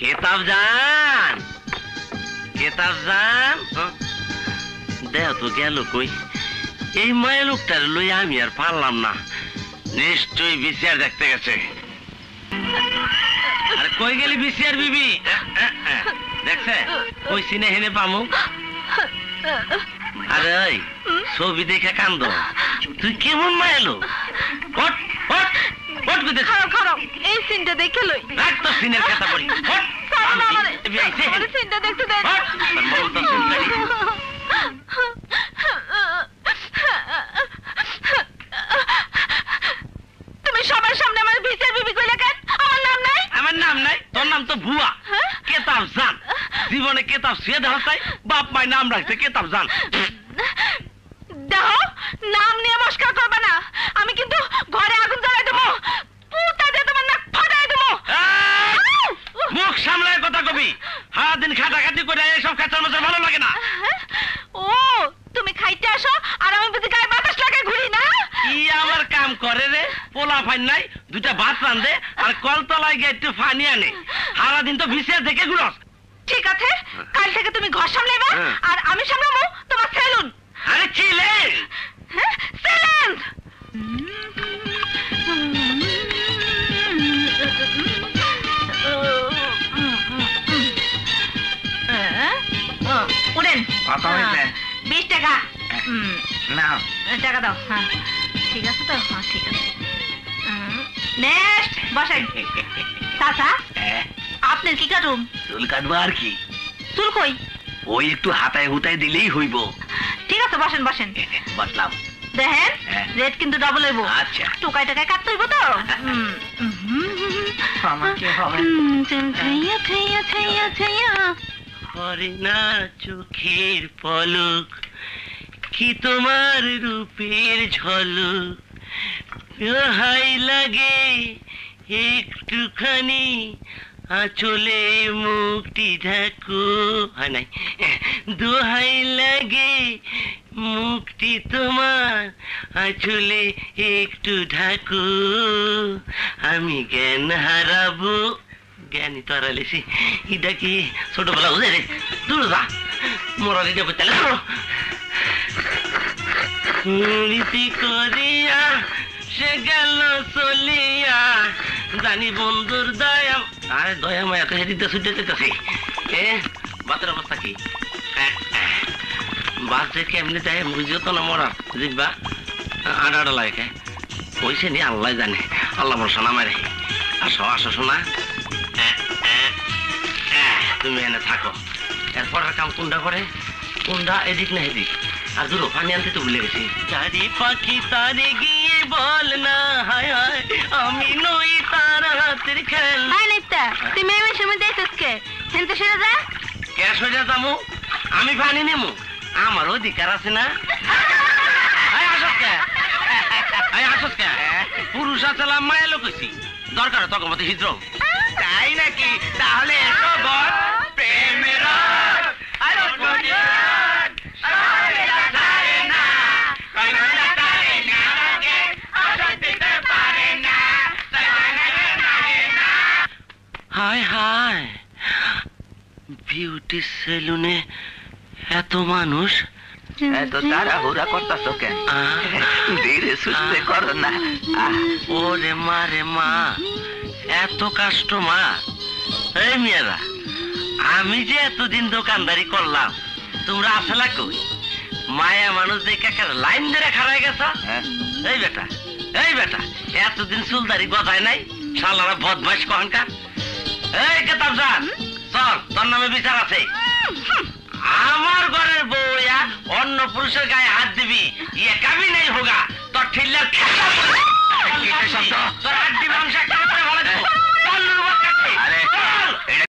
কেতাব জান দেহ তো গেল কই? এই মায়ের লোকটার লই আমি আর পারলাম না, নিশ্চয়ই বিসিআর দেখতে গেছে। আর কই গেলি বিসিআর বিবি? দেখছে কই সিনে হেনে পামু? আরে ওই ছবি দেখে কান্দ, তুই কেমন মায়ের লোক? খারাপ এই সিনটা দেখে লই। রাখ তো সিনের কথা বলি। সিনটা দেখতে দেন। তুমি সবার সামনে আমার বিচার বিবি কইলে কেন? আমার নাম নাই। আমার নাম নাই? তোর নাম তো ভুয়া। কেতাব জান। জীবনে কেতাব সে দেখাই, বাপ মাই নাম রাখছে কেতাব জান। দেখো নাম নিয়ে মস্কা করবে না, আমি কিন্তু ঘরে আগুন জ্বালাই দেবো, পুতা দিয়ে তোমার নাক ফাটাই দেবো। মুখ সামলায় কথা কবি, সারাদিন খাটাখাটি করে এইসব খেচার মশা ভালো লাগে না। ও তুমি খাইতে আসো আর আমি বুঝি গায়ে বাতাস লাগাই ঘুরি না? কি আমার কাম করে রে? পোলা ফাইন নাই, দুটা ভাত রান্ধে আর কলতলায় গিয়ে একটু ফানি আনে। সারাদিন তো ভিসিয়া দেখে ঘুরস। ঠিক আছে, কাল থেকে তুমি ঘর সামলাইবা আর আমি সামলাবো তোমার সেলুন। আরে ছিলেন সেলুন। উড়েন 20 টাকা নাও। টাকা দাও। হ্যাঁ ঠিক আছে তো? হ্যাঁ ঠিক আছে। নেক্সট বসেন। চাচা আপনার কি কাটুম? চুল কাটবো আর কি? চুল কই? ওই একটু হাতায় হুতায় দিলেই হইব। ঠিক আছে বসেন বসেন। বসলাম। দেখেন রেট কিন্তু ডবল হইব। আচ্ছা। টোকাই টাকায় কাটতে হইব তো। হরে না চোখের পলক, কি তোমার রূপের ঝলক, হাই লাগে একটুখানি আঁচলে মুখটি ঢাকো। হয় নাই, দোহাই লাগে মুখটি তোমার আঁচলে একটু ঢাকো, আমি জ্ঞান হারাবো। জ্ঞানী তো হারালেছি, এটা কি ছোটবেলা বুঝে রে? দূর যা, মোরালি যাবো তাহলে। রীতি করিয়া সে গেল চলিয়া, জানি বন্ধুর দয়া। আরে দয়া মায়া তো সেদিন তো ছুটে যেতেছি। বাতের অবস্থা কি? বাস যে কেমনি দেয় বুঝিও তো না মরা জিব্বা আডা আডা লাগে। ওইসে নি আল্লাহ জানে, আল্লাহ ভরসা না মারে। আসো আসো শোনা, তুমি এনে থাকো। এরপর কাম কোনটা করে? কোনটা এদিক না এদিক? আর দূর পানি আনতে তো ভুলে গেছি। চারি পাখি তারে গিয়ে বল না, হায় হায় আমি নই তার হাতের খেল। তুমি আমার সময় দেখতে হেনতে সেরে যা। কে সোজা যাবো? আমি পানি নেবো, আমার অধিকার আছে না? পুরুষ আছালাম মায়া লোকেছি, দরকার তখন মতো হিদ্র। তাই নাকি? তাহলে এসো বল প্রেমের হায় হায়, বিউটি সেলুনে এত মানুষ, এত তাড়াহুড়া করতেছ কেন? ধীরে সুস্থে করো না। ওরে মা রে মা, এত কাস্টমার। এই মেয়েরা, আমি যে এতদিন দোকানদারি করলাম, তোমরা আসলা কই? মায়া মানুষ দেখে লাইন ধরে খাড়াই গেছ। এই বেটা, এই বেটা, এতদিন চুলদারি গজায় নাই, শালারা বদমাইশ কহনকার। এই কেতাব জান, চল তোর নামে বিচার আছে। আমার ঘরের বউয়া অন্য পুরুষের গায়ে হাত দিবি, ইয়ে কাবিল